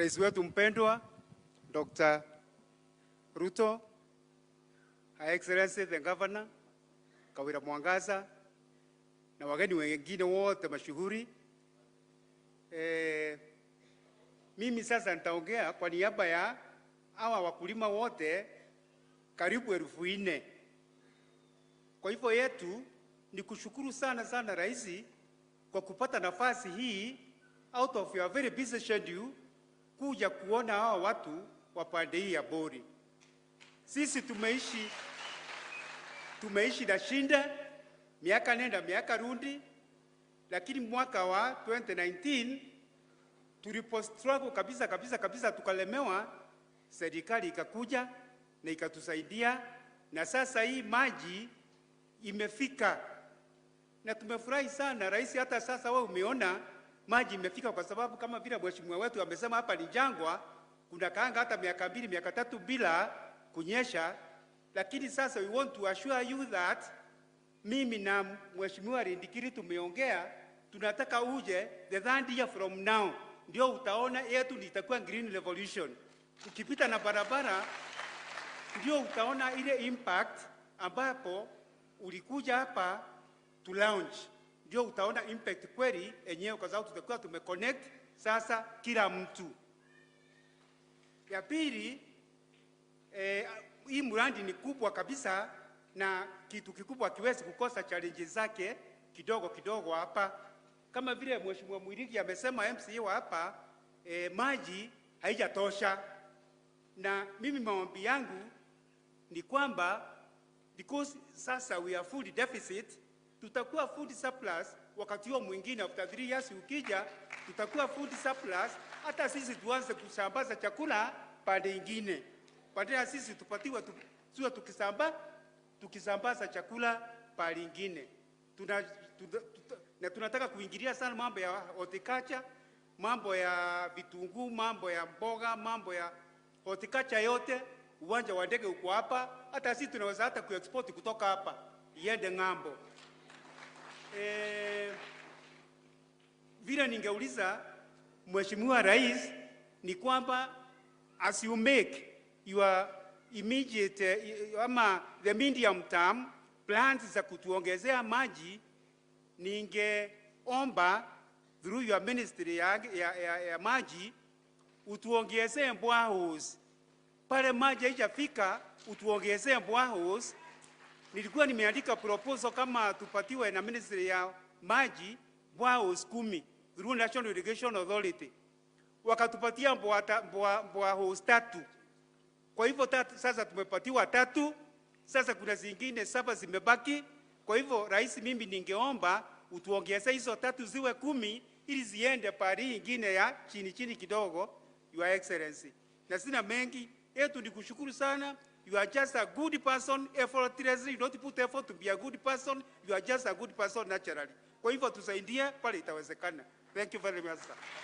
Rais wetu mpendwa Dr. Ruto, Her Excellency the Governor Kawira Mwangaza na wageni wengine wote mashuhuri. Mimi sasa nitaongea kwa niaba ya hawa wakulima wote karibu 4,000. Kwa hivyo yetu ni kushukuru sana Rais kwa kupata nafasi hii out of your very busy schedule kuja kuona hawa watu wa pande hii ya Bori. Sisi tumeishi na shinda miaka nenda miaka rudi, lakini mwaka wa 2019 tulipo struggle kabisa tukalemewa, serikali ikakuja na ikatusaidia, na sasa hii maji imefika na tumefurahi sana Rais. Hata sasa wewe umeona maji imefika, kwa sababu kama vile mheshimiwa wetu amesema hapa ni jangwa, kuna kaanga hata miaka 2 miaka 3 bila kunyesha. Lakini sasa we want to assure you that mimi na mheshimiwa Rindikiri tumeongea, tunataka uje the third year from now ndio utaona yetu itakuwa green revolution. Ukipita na barabara ndio utaona ile impact ambapo ulikuja hapa to launch, ndio utaona impact kweli enyewe, kwa sababu tutakuwa tumeconnect sasa kila mtu. Ya pili, hii mradi ni kubwa kabisa na kitu kikubwa kiwezi kukosa challenges zake kidogo hapa. Kama vile mheshimiwa Mwirigi amesema, MCA wa hapa, maji haijatosha, na mimi maombi yangu ni kwamba because sasa we are food deficit, tutakuwa food surplus wakati huo mwingine after 3 years ukija tutakuwa food surplus. Hata sisi tuanze kusambaza chakula pande nyingine, pande ya sisi tupatiwa tuwe tukisambaza chakula pande nyingine. Na tunataka kuingilia sana mambo ya horticulture, mambo ya vitunguu, mambo ya mboga, mambo ya horticulture yote. Uwanja wa ndege uko hapa, hata sisi tunaweza hata kuexport kutoka hapa iende ng'ambo. Vile ningeuliza Mheshimiwa Rais ni kwamba as you make your immediate ama the medium term plans za kutuongezea maji, ningeomba through your ministry ya maji utuongezee boreholes. Pale maji haijafika utuongezee boreholes. Nilikuwa nimeandika proposal kama tupatiwe na ministry ya maji boreholes 10 through National Irrigation Authority, wakatupatia boreholes 3. Kwa hivyo sasa tumepatiwa 3, sasa kuna zingine 7 zimebaki. Kwa hivyo Rais, mimi ningeomba utuongezee hizo 3 ziwe 10 ili ziende pari nyingine ya chini kidogo, Your Excellency. Na sina mengi, yetu ni kushukuru sana. You are just a good person effortlessly. You don't put effort to be a good person. You are just a good person naturally. Kwa hivyo tusaidie pale itawezekana. Thank you very much, sir.